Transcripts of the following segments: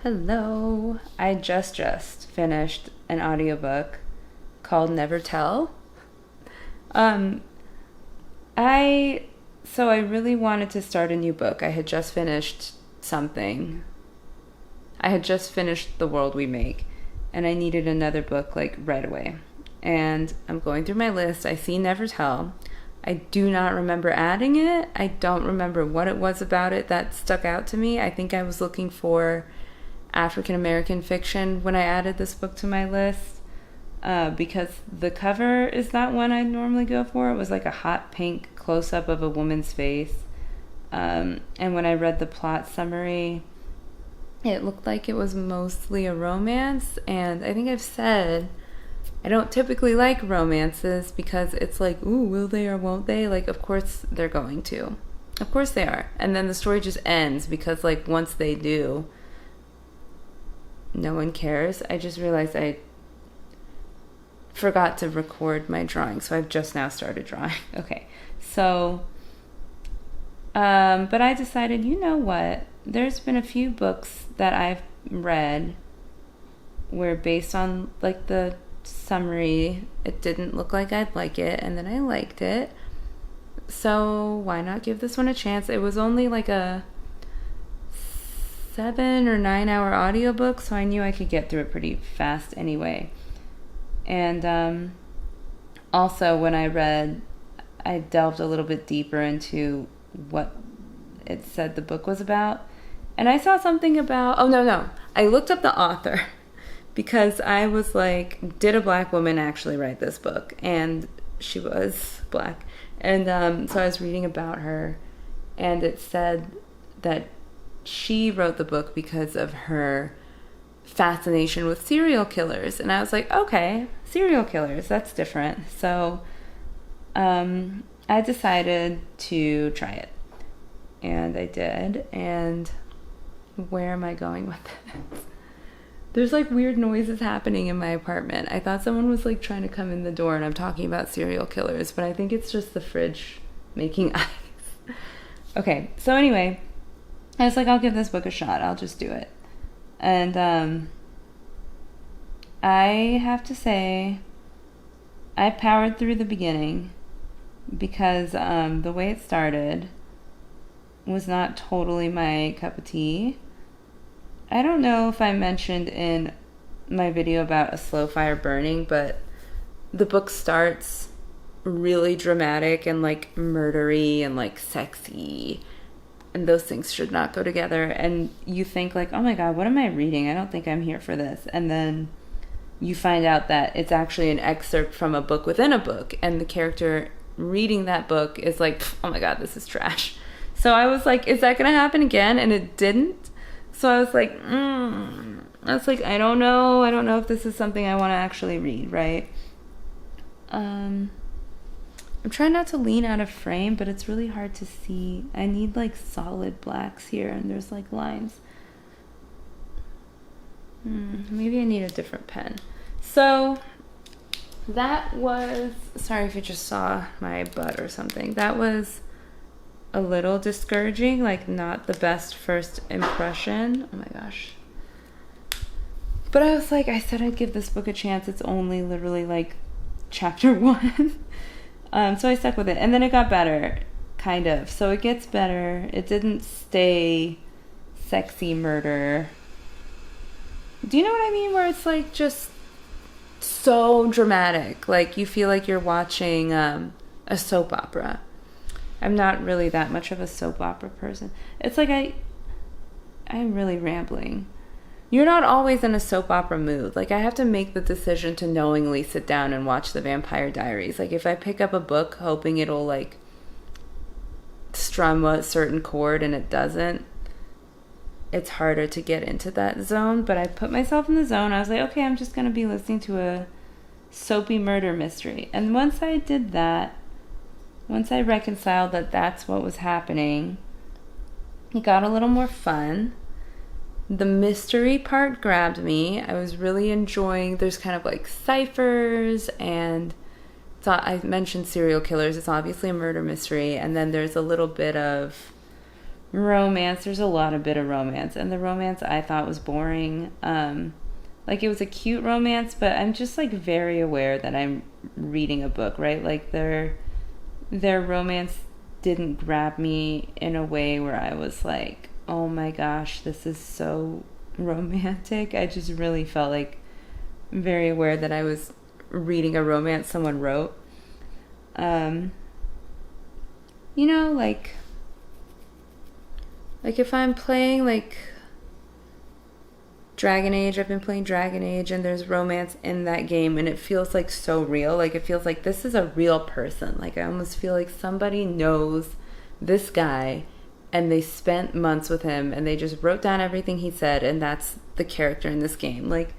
Hello. I just finished an audiobook called Never Tell. Um I I really wanted to start a new book. I had just finished something. I had just finished The World We Make, and I needed another book like right away. And I'm going through my list. I see Never Tell. I do not remember adding it. I don't remember what it was about it that stuck out to me. I think I was looking for African American fiction when I added this book to my list, because the cover is not one I'd normally go for. It was like a hot pink close-up of a woman's face. And when I read the plot summary, it looked like it was mostly a romance. And I think I've said I don't typically like romances because it's like, ooh, will they or won't they? Like, of course they're going to. Of course they are. And then the story just ends because, like, once they do, no one cares. I just realized I forgot to record my drawing, so I've just now started drawing. Okay, so, but I decided, you know what? There's been a few books that I've read where based on, like, the summary, it didn't look like I'd like it, and then I liked it. So why not give this one a chance? It was only like a 7 or 9 hour audiobook, so I knew I could get through it pretty fast anyway. And also when I read, I delved a little bit deeper into what it said the book was about. And I saw something about, I looked up the author because I was like, did a black woman actually write this book? And she was black. And so I was reading about her, and it said that she wrote the book because of her fascination with serial killers. And I was like, okay, serial killers, that's different. So I decided to try it. And I did. And where am I going with this? There's like weird noises happening in my apartment. I thought someone was like trying to come in the door and I'm talking about serial killers, but I think it's just the fridge making eyes. Okay, so anyway, I was like, I'll give this book a shot. I'll just do it. And I have to say, I powered through the beginning because the way it started was not totally my cup of tea. I don't know if I mentioned in my video about A Slow Fire Burning, but the book starts really dramatic and like murdery and like sexy, and those things should not go together. And you think like, oh my god, what am I reading? I don't think I'm here for this. And then you find out that it's actually an excerpt from a book within a book, and the character reading that book is like, oh my god, this is trash. So I was like, is that gonna happen again? And it didn't. So I was like, I don't know if this is something I want to actually read, right? I'm trying not to lean out of frame, but it's really hard to see. I need like solid blacks here, and there's like lines. Maybe I need a different pen. So that was, sorry if you just saw my butt or something. That was a little discouraging, like not the best first impression. Oh my gosh. But I was like, I said I'd give this book a chance. It's only literally like chapter 1. So I stuck with it. And then it got better, kind of. So it gets better. It didn't stay sexy murder. Do you know what I mean? Where it's like just so dramatic. Like you feel like you're watching a soap opera. I'm not really that much of a soap opera person. It's like I'm really rambling. You're not always in a soap opera mood. Like I have to make the decision to knowingly sit down and watch The Vampire Diaries. Like if I pick up a book hoping it'll like strum a certain chord and it doesn't, it's harder to get into that zone. But I put myself in the zone. I was like, okay, I'm just going to be listening to a soapy murder mystery. And once I did that, once I reconciled that that's what was happening, it got a little more fun. The mystery part grabbed me. I was really enjoying, there's kind of like ciphers, and I mentioned serial killers. It's obviously a murder mystery. And then there's a little bit of romance. There's a lot of bit of romance, and the romance I thought was boring. Like, it was a cute romance, but I'm just like very aware that I'm reading a book, right? Like, their romance didn't grab me in a way where I was like, oh my gosh, this is so romantic. I just really felt like very aware that I was reading a romance someone wrote. You know, like if I'm playing like Dragon Age, I've been playing Dragon Age, and there's romance in that game, and it feels like so real. Like, it feels like this is a real person. Like, I almost feel like somebody knows this guy, and they spent months with him, and they just wrote down everything he said, and that's the character in this game. Like,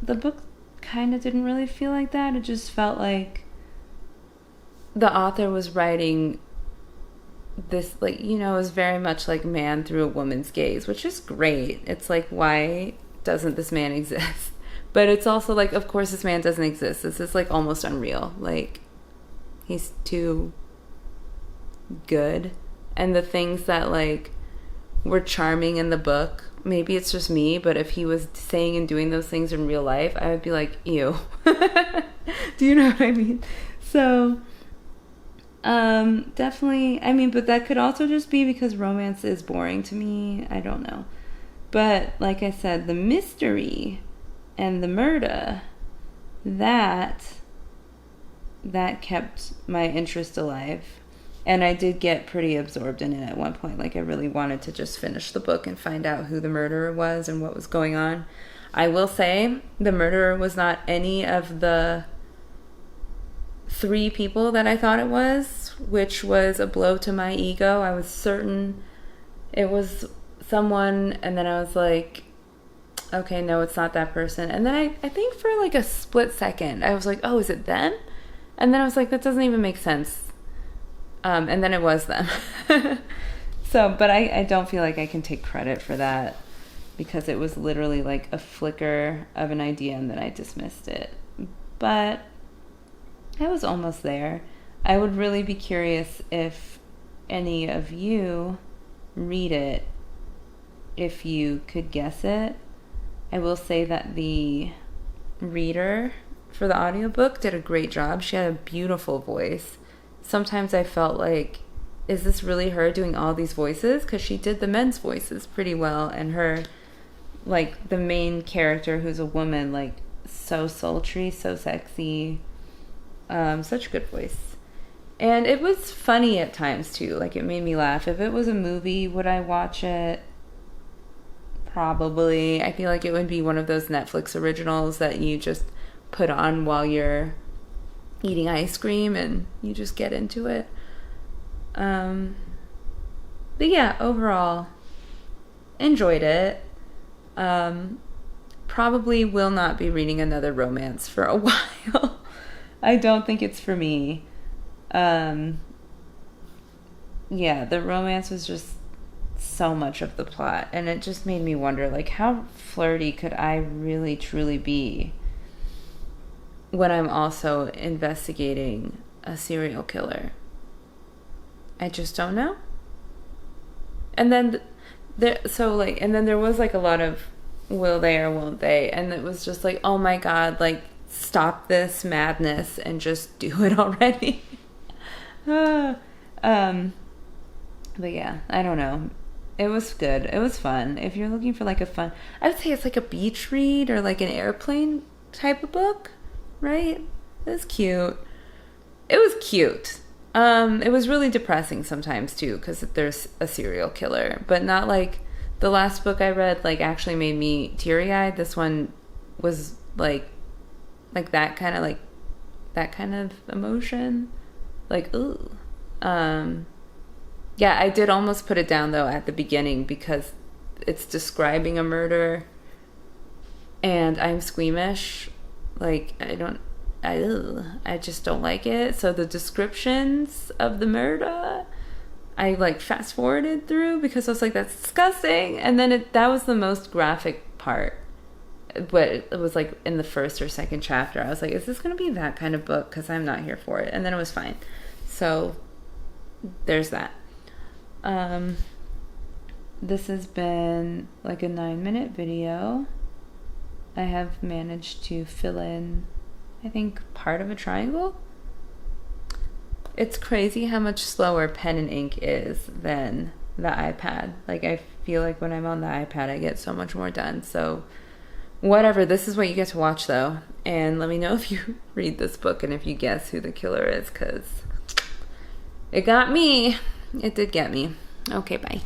the book kind of didn't really feel like that. It just felt like the author was writing this, like, you know, is very much like man through a woman's gaze, which is great. It's like, why doesn't this man exist? But it's also like, of course this man doesn't exist. This is like almost unreal. Like, he's too good. And the things that like were charming in the book, maybe it's just me, but if he was saying and doing those things in real life, I would be like, ew. Do you know what I mean? So definitely, I mean, but that could also just be because romance is boring to me. I don't know. But like I said, the mystery and the murder, that kept my interest alive. And I did get pretty absorbed in it at one point. Like, I really wanted to just finish the book and find out who the murderer was and what was going on. I will say the murderer was not any of the 3 people that I thought it was, which was a blow to my ego. I was certain it was someone, and then I was like, okay, no, it's not that person. And then I think for like a split second, I was like, oh, is it them? And then I was like, that doesn't even make sense. And then it was them. So, but I don't feel like I can take credit for that, because it was literally like a flicker of an idea and then I dismissed it. But I was almost there. I would really be curious if any of you read it, if you could guess it. I will say that the reader for the audiobook did a great job. She had a beautiful voice. Sometimes I felt like, is this really her doing all these voices? Because she did the men's voices pretty well, and her, like, the main character, who's a woman, like, so sultry, so sexy, such a good voice. And it was funny at times too. Like, it made me laugh. If it was a movie, would I watch it? Probably. I feel like it would be one of those Netflix originals that you just put on while you're eating ice cream and you just get into it. But yeah, overall, enjoyed it. Probably will not be reading another romance for a while. I don't think it's for me. Yeah, the romance was just so much of the plot, and it just made me wonder, like, how flirty could I really truly be when I'm also investigating a serial killer? I just don't know. And then there was like a lot of will they or won't they, and it was just like, oh my god, like, stop this madness and just do it already. But yeah, I don't know. It was good. It was fun. If you're looking for like a fun, I would say it's like a beach read or like an airplane type of book, right? It was cute. It was cute. It was really depressing sometimes too, because there's a serial killer, but not like the last book I read, like, actually made me teary-eyed. This one was like that kind of emotion, like, ooh. Yeah, I did almost put it down though at the beginning, because it's describing a murder and I'm squeamish. Like, I just don't like it. So the descriptions of the murder, I like fast forwarded through, because I was like, that's disgusting. And then that was the most graphic part. But it was like in the first or second chapter, I was like, is this going to be that kind of book? Because I'm not here for it. And then it was fine. So there's that. This has been like a 9-minute video. I have managed to fill in, I think, part of a triangle. It's crazy how much slower pen and ink is than the iPad. Like, I feel like when I'm on the iPad, I get so much more done. So whatever, this is what you get to watch though. And let me know if you read this book and if you guess who the killer is, because it got me. It did get me. Okay, bye.